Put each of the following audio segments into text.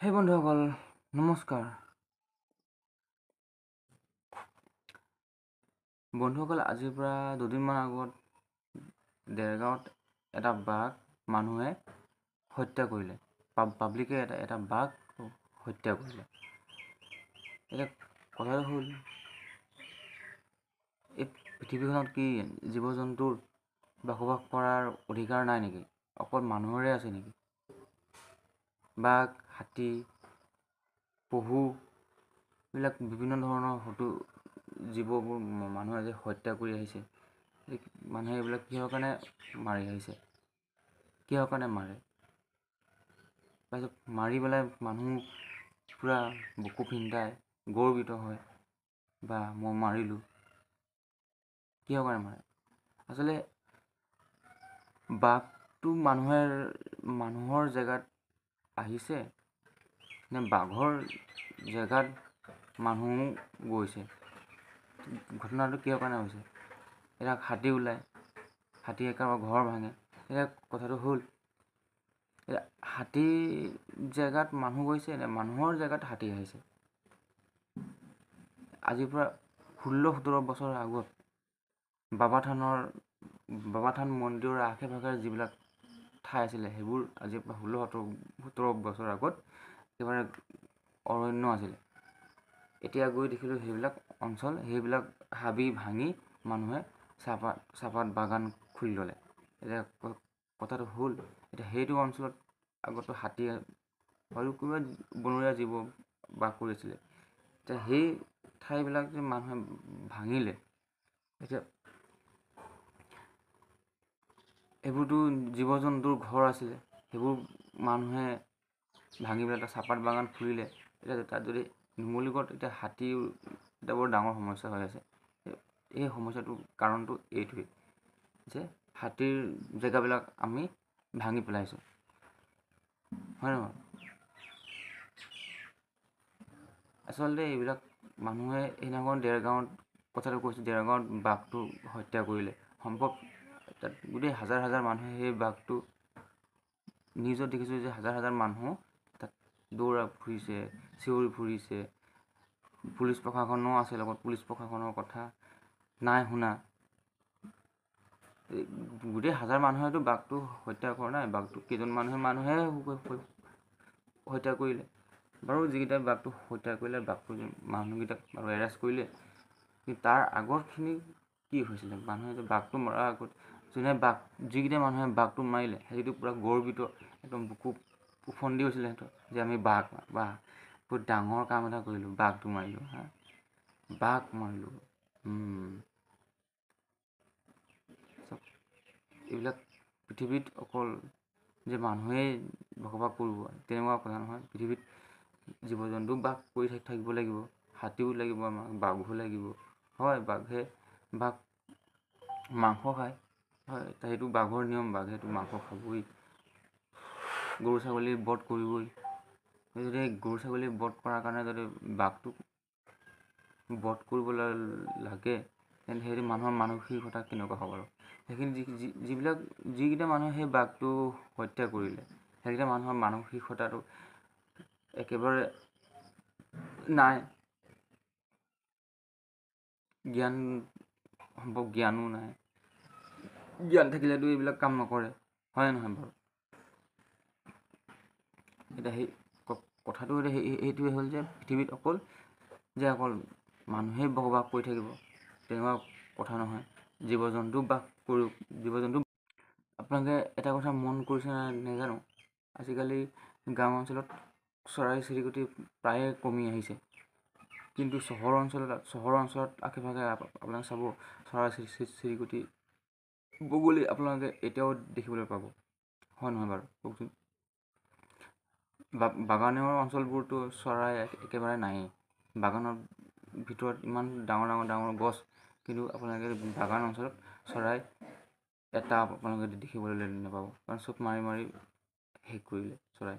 সেই বন্ধুসকল নমস্কাৰ। বন্ধুসকল, আজিৰ পৰা দুদিনমান আগত দেৰগাঁৱত এটা বাঘ মানুহে হত্যা কৰিলে। পাব্লিকে এটা বাঘ হত্যা কৰিলে। এতিয়া কথাটো হ'ল, এই পৃথিৱীখনত কি জীৱ জন্তুৰ বসবাস কৰাৰ অধিকাৰ নাই নেকি? অকল মানুহৰে আছে নেকি? বাঘ, হাতী, পহু এইবিলাক বিভিন্ন ধৰণৰ জীৱবোৰ মানুহে যে হত্যা কৰি আহিছে, মানুহে এইবিলাক কিহৰ কাৰণে মাৰি আহিছে, কিহৰ কাৰণে মাৰে? তাৰপিছত মাৰি পেলাই মানুহ পূৰা বুকু ফিন্দাই গৰ্বিত হয়, বা মই মাৰিলোঁ। কিহৰ কাৰণে মাৰে? আচলতে বাঘটো মানুহৰ জেগাত আহিছে নে বাঘৰ জেগাত মানুহ গৈছে? ঘটনাটো কিহৰ কাৰণে হৈছে? এতিয়া হাতী ওলায়, হাতীয়ে কাৰোবাৰ ঘৰ ভাঙে। এতিয়া কথাটো হ'ল, এতিয়া হাতীৰ জেগাত মানুহ গৈছে নে মানুহৰ জেগাত হাতী আহিছে? আজিৰ পৰা 16-17 বছৰ আগত বাবাথান মন্দিৰৰ আশে পাশে যিবিলাক ঠাই আছিলে, সেইবোৰ আজিৰ পৰা 16-17 বছৰ আগত একেবাৰে অৰণ্য আছিলে। এতিয়া গৈ দেখিলোঁ সেইবিলাক হাবি ভাঙি মানুহে চাহপাত বাগান খুলি ল'লে। এতিয়া কথাটো হ'ল, এতিয়া সেইটো অঞ্চলত আগতো হাতী হয়তো কোনোবা বনৰীয়া জীৱ বাস কৰিছিলে। এতিয়া সেই ঠাইবিলাক যে মানুহে ভাঙিলে, এতিয়া এইবোৰতো জীৱ জন্তুৰ ঘৰ আছিলে, সেইবোৰ মানুহে ভাঙি পেলাই এটা চাহপাত বাগান খুলিলে। এতিয়া তাত যদি নুমলীগড়ত এতিয়া হাতীৰ এটা বৰ ডাঙৰ সমস্যা হৈ আছে। এই সমস্যাটোৰ কাৰণটো এইটোৱেই যে হাতীৰ জেগাবিলাক আমি ভাঙি পেলাইছোঁ, হয় নহয়? আচলতে এইবিলাক মানুহে সেইদিনাখন দেৰগাঁৱত কথাটো কৈছোঁ, দেৰগাঁৱত বাঘটো হত্যা কৰিলে। সম্ভৱ তাত গোটেই হাজাৰ মানুহে সেই বাঘটো নিউজত দেখিছোঁ যে হাজাৰ মানুহ তাত দৌৰা ফুৰিছে, চিঞৰি ফুৰিছে। পুলিচ প্ৰশাসনো আছে লগত, পুলিচ প্ৰশাসনৰ কথা নাই শুনা। গোটেই হাজাৰ মানুহেতো বাঘটো হত্যা কৰা নাই, বাঘটো কেইজন মানুহে হত্যা কৰিলে। বাৰু যিকেইটাই বাঘটো হত্যা কৰিলে, মানুহকেইটাক বাৰু এৰেষ্ট কৰিলে। কিন্তু তাৰ আগৰখিনি কি হৈছিলে? মানুহে যে বাঘটো মৰাৰ আগত যিকেইটা মানুহে বাঘটো মাৰিলে, সেইটো পূৰা গৰ্বিত, একদম বুকু উফন্দি গৈছিলে সিহঁতৰ যে আমি বাঘ বহুত ডাঙৰ কাম এটা কৰিলোঁ, বাঘটো মাৰিলোঁ, বাঘ মাৰিলোঁ। এইবিলাক পৃথিৱীত অকল যে মানুহেই বসবাস কৰিব তেনেকুৱা কথা নহয়। পৃথিৱীত জীৱ জন্তু বাস কৰি থাকিব লাগিব, হাতীও লাগিব, আমাক বাঘো লাগিব। হয়, বাঘ মাংস খায়, হয়, সেইটো বাঘৰ নিয়ম, বাঘেটো মাংস খাবই, গৰু ছাগলীৰ বধ কৰিবই। যদি গৰু ছাগলীৰ বধ কৰাৰ কাৰণে যদি বাঘটোক বধ কৰিবলৈ লাগে, তেন্তে সেইটো মানুহৰ মানসিকতা কেনেকুৱা হ'ব বাৰু? সেইখিনি যিকেইটা মানুহে সেই বাঘটো হত্যা কৰিলে, সেইকেইটা মানুহৰ মানসিকতাটো একেবাৰে নাই। জ্ঞানো নাই। জ্ঞান থাকিলেতো এইবিলাক কাম নকৰে, হয় নহয় বাৰু? এতিয়া সেই কথাটো সেইটোৱে হ'ল যে পৃথিৱীত অকল মানুহেই বসবাস কৰি থাকিব তেনেকুৱা কথা নহয়। জীৱ জন্তু আপোনালোকে এটা কথা মন কৰিছে নাজানো, আজিকালি গাঁও অঞ্চলত চৰাই চিৰিকটি প্ৰায়ে কমি আহিছে। কিন্তু চহৰ অঞ্চলত আশে পাশে আপোনালোকে চাব, চৰাই চিৰিকটি বগলী আপোনালোকে এতিয়াও দেখিবলৈ পাব, হয় নহয় বাৰু? কওকচোন। বাগানৰ অঞ্চলবোৰতো চৰাই একেবাৰে নায়েই। বাগানৰ ভিতৰত ইমান ডাঙৰ গছ, কিন্তু আপোনালোকে বাগান অঞ্চলত চৰাই এটা আপোনালোকে দেখিবলৈ নাপাব, কাৰণ চব মাৰি শেষ কৰিলে চৰাই।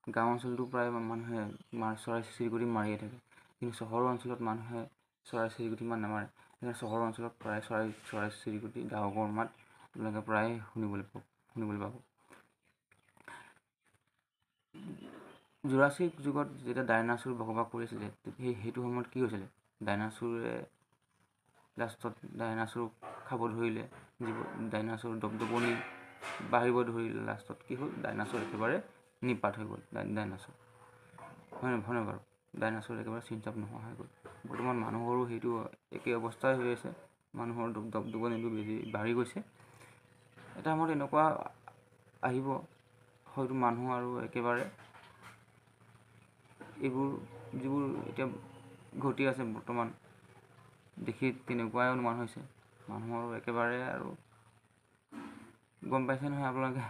গাঁও অঞ্চলটো প্ৰায় মানুহে চৰাই চিৰিকটি মাৰিয়ে থাকে, কিন্তু চহৰ অঞ্চলত মানুহে চৰাই চিৰিকটি ইমান নামাৰে। সেইকাৰণে চহৰ অঞ্চলত প্ৰায় চৰাই চিৰিকটি ডাহকৰ মাত আপোনালোকে প্ৰায়ে শুনিবলৈ পাব। জুৰাছিক যুগত যেতিয়া ডাইনাছৰ বসবাস কৰিছিলে সেইটো সময়ত কি হৈছিলে, ডাইনাছৰে লাষ্টত ডাইনাছৰক খাব ধৰিলে, ডাইনাছৰ দপদপনি বাঢ়িব ধৰিলে, লাষ্টত কি হ'ল, ডাইনাছৰ একেবাৰে নিপাত হৈ গ'ল। ডাইনাছৰ হয় বাৰু, ডাইনাছৰ একেবাৰে চিন-চাপ নোহোৱা হৈ গ'ল। বৰ্তমান মানুহৰো সেইটো একেই অৱস্থাই হৈ আছে, মানুহৰ দপদপনিটো বেছি বাঢ়ি গৈছে। এটা সময়ত এনেকুৱা আহিব হয়তো মানুহ আৰু একেবাৰে এইবোৰ যিবোৰ এতিয়া ঘটি আছে বৰ্তমান দেখি তেনেকুৱাই অনুমান হৈছে। মানুহৰ একেবাৰে আৰু গম পাইছে নহয় আপোনালোকে,